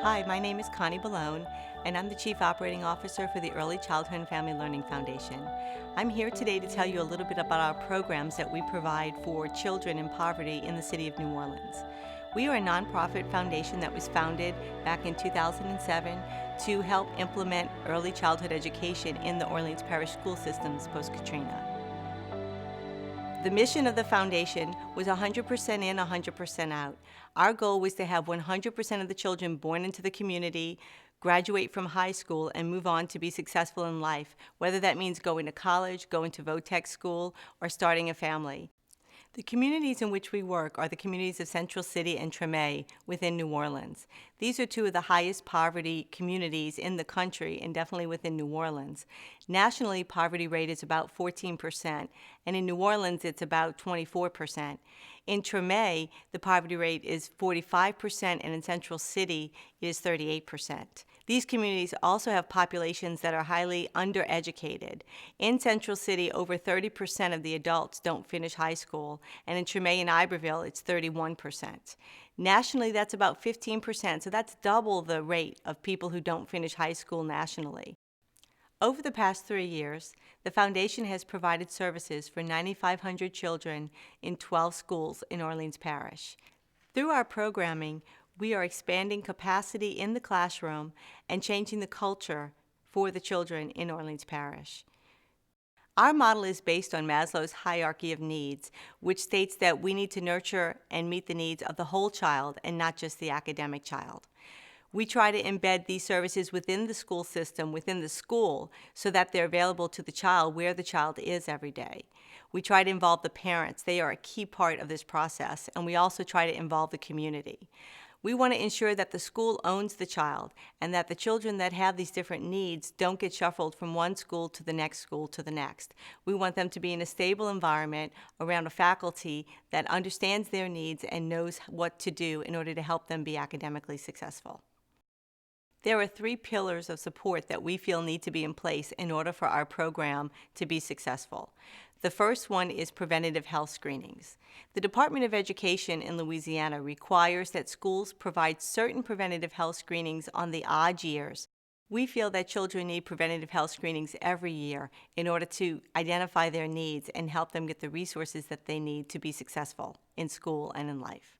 Hi, my name is Connie Ballone, and I'm the Chief Operating Officer for the Early Childhood and Family Learning Foundation. I'm here today to tell you a little bit about our programs that we provide for children in poverty in the city of New Orleans. We are a nonprofit foundation that was founded back in 2007 to help implement early childhood education in the Orleans Parish school systems post-Katrina. The mission of the foundation was 100% in, 100% out. Our goal was to have 100% of the children born into the community graduate from high school and move on to be successful in life, whether that means going to college, going to VOTEC school, or starting a family. The communities in which we work are the communities of Central City and Treme within New Orleans. These are two of the highest poverty communities in the country and definitely within New Orleans. Nationally, poverty rate is about 14%, and in New Orleans, it's about 24%. In Treme, the poverty rate is 45%, and in Central City, it is 38%. These communities also have populations that are highly undereducated. In Central City, over 30% of the adults don't finish high school, and in Treme and Iberville, it's 31%. Nationally, that's about 15%, so that's double the rate of people who don't finish high school nationally. Over the past 3 years, the foundation has provided services for 9,500 children in 12 schools in Orleans Parish. Through our programming, we are expanding capacity in the classroom and changing the culture for the children in Orleans Parish. Our model is based on Maslow's hierarchy of needs, which states that we need to nurture and meet the needs of the whole child and not just the academic child. We try to embed these services within the school system, within the school, so that they're available to the child where the child is every day. We try to involve the parents. They are a key part of this process, and we also try to involve the community. We want to ensure that the school owns the child and that the children that have these different needs don't get shuffled from one school to the next school to the next. We want them to be in a stable environment around a faculty that understands their needs and knows what to do in order to help them be academically successful. There are 3 pillars of support that we feel need to be in place in order for our program to be successful. The first one is preventative health screenings. The Department of Education in Louisiana requires that schools provide certain preventative health screenings on the odd years. We feel that children need preventative health screenings every year in order to identify their needs and help them get the resources that they need to be successful in school and in life.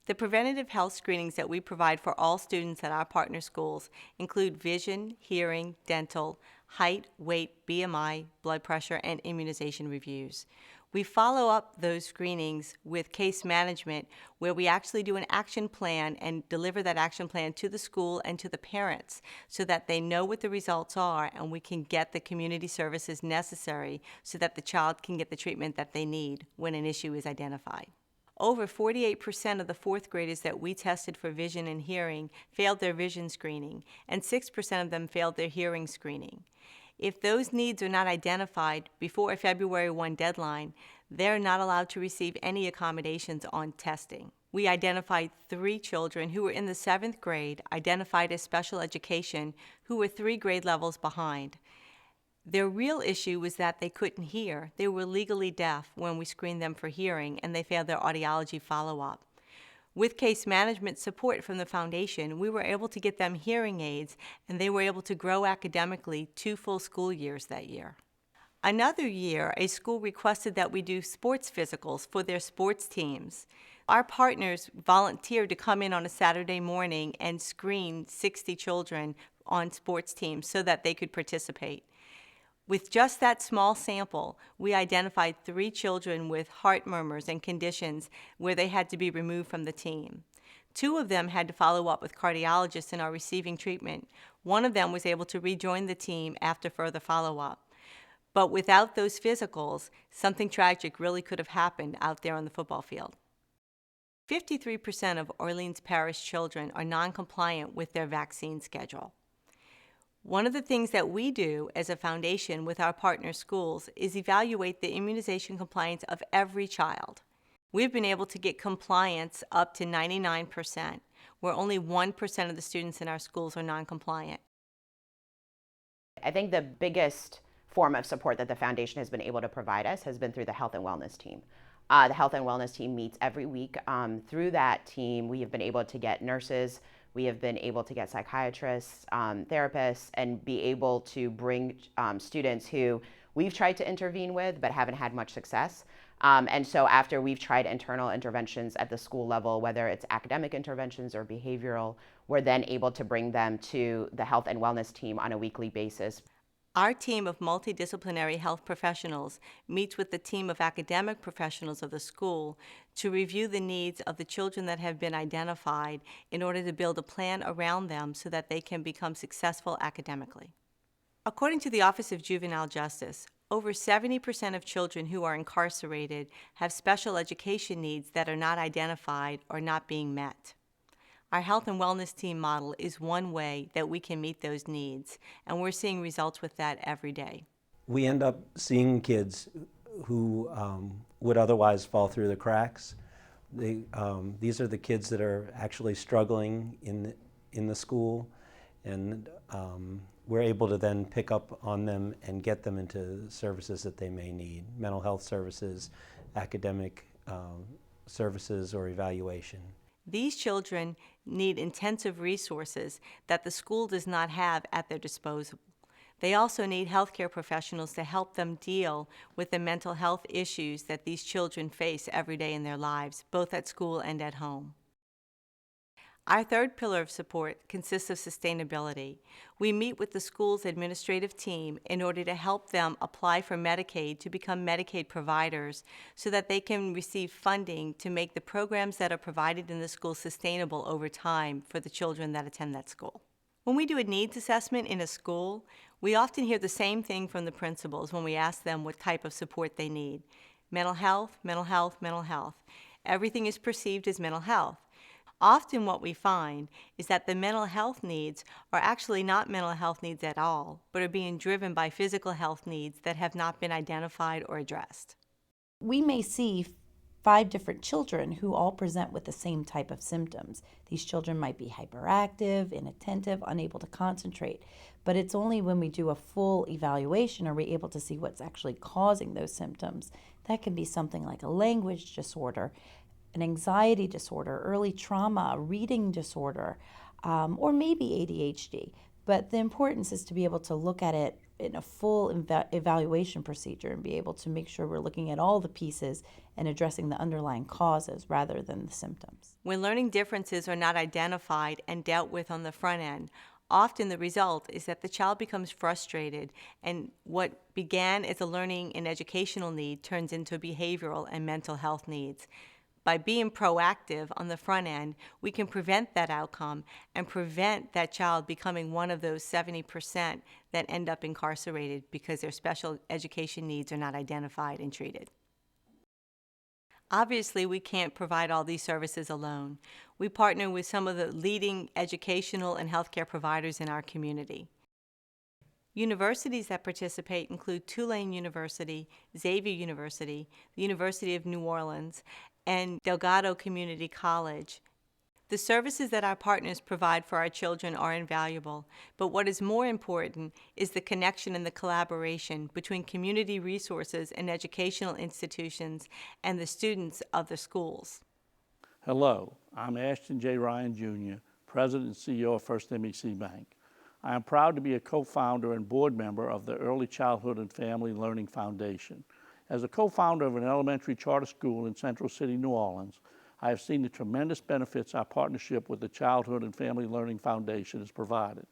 The preventative health screenings that we provide for all students at our partner schools include vision, hearing, dental, height, weight, BMI, blood pressure, and immunization reviews. We follow up those screenings with case management, where we actually do an action plan and deliver that action plan to the school and to the parents so that they know what the results are and we can get the community services necessary so that the child can get the treatment that they need when an issue is identified. Over 48% of the 4th graders that we tested for vision and hearing failed their vision screening, and 6% of them failed their hearing screening. If those needs are not identified before a February 1 deadline, they're not allowed to receive any accommodations on testing. We identified 3 children who were in the 7th grade, identified as special education, who were 3 grade levels behind. Their real issue was that they couldn't hear. They were legally deaf when we screened them for hearing, and they failed their audiology follow-up. With case management support from the foundation, we were able to get them hearing aids, and they were able to grow academically 2 full school years that year. Another year, a school requested that we do sports physicals for their sports teams. Our partners volunteered to come in on a Saturday morning and screen 60 children on sports teams so that they could participate. With just that small sample, we identified 3 children with heart murmurs and conditions where they had to be removed from the team. 2 of them had to follow up with cardiologists and are receiving treatment. 1 of them was able to rejoin the team after further follow-up. But without those physicals, something tragic really could have happened out there on the football field. 53% of Orleans Parish children are non-compliant with their vaccine schedule. One of the things that we do as a foundation with our partner schools is evaluate the immunization compliance of every child. We've been able to get compliance up to 99%, where only 1% of the students in our schools are non-compliant. I think the biggest form of support that the foundation has been able to provide us has been through the health and wellness team. The health and wellness team meets every week. Through that team, we have been able to get nurses We have been able to get psychiatrists, therapists, and be able to bring students who we've tried to intervene with but haven't had much success. And so after we've tried internal interventions at the school level, whether it's academic interventions or behavioral, we're then able to bring them to the health and wellness team on a weekly basis. Our team of multidisciplinary health professionals meets with the team of academic professionals of the school to review the needs of the children that have been identified in order to build a plan around them so that they can become successful academically. According to the Office of Juvenile Justice, over 70% of children who are incarcerated have special education needs that are not identified or not being met. Our health and wellness team model is one way that we can meet those needs, and we're seeing results with that every day. We end up seeing kids who would otherwise fall through the cracks. These are the kids that are actually struggling in the school, and we're able to then pick up on them and get them into services that they may need, mental health services, academic services, or evaluation. These children need intensive resources that the school does not have at their disposal. They also need healthcare professionals to help them deal with the mental health issues that these children face every day in their lives, both at school and at home. Our third pillar of support consists of sustainability. We meet with the school's administrative team in order to help them apply for Medicaid to become Medicaid providers so that they can receive funding to make the programs that are provided in the school sustainable over time for the children that attend that school. When we do a needs assessment in a school, we often hear the same thing from the principals when we ask them what type of support they need. Mental health, mental health, mental health. Everything is perceived as mental health. Often what we find is that the mental health needs are actually not mental health needs at all, but are being driven by physical health needs that have not been identified or addressed. We may see 5 different children who all present with the same type of symptoms. These children might be hyperactive, inattentive, unable to concentrate, but it's only when we do a full evaluation are we able to see what's actually causing those symptoms. That can be something like a language disorder, an anxiety disorder, early trauma, a reading disorder, or maybe ADHD. But the importance is to be able to look at it in a full evaluation procedure and be able to make sure we're looking at all the pieces and addressing the underlying causes rather than the symptoms. When learning differences are not identified and dealt with on the front end, often the result is that the child becomes frustrated, and what began as a learning and educational need turns into behavioral and mental health needs. By being proactive on the front end, we can prevent that outcome and prevent that child becoming one of those 70% that end up incarcerated because their special education needs are not identified and treated. Obviously, we can't provide all these services alone. We partner with some of the leading educational and healthcare providers in our community. Universities that participate include Tulane University, Xavier University, the University of New Orleans, and Delgado Community College. The services that our partners provide for our children are invaluable, but what is more important is the connection and the collaboration between community resources and educational institutions and the students of the schools. Hello, I'm Ashton J. Ryan Jr., President and CEO of First MEC Bank. I am proud to be a co-founder and board member of the Early Childhood and Family Learning Foundation. As a co-founder of an elementary charter school in Central City, New Orleans, I have seen the tremendous benefits our partnership with the Childhood and Family Learning Foundation has provided.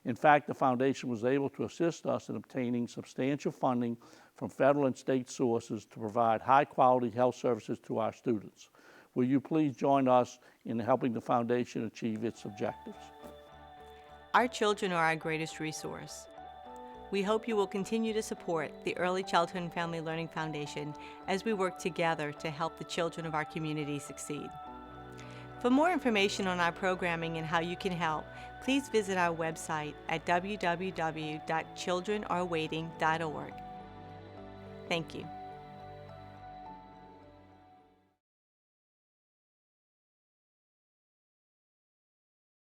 In fact, the foundation was able to assist us in obtaining substantial funding from federal and state sources to provide high-quality health services to our students. Will you please join us in helping the foundation achieve its objectives? Our children are our greatest resource. We hope you will continue to support the Early Childhood and Family Learning Foundation as we work together to help the children of our community succeed. For more information on our programming and how you can help, please visit our website at www.childrenarewaiting.org. Thank you.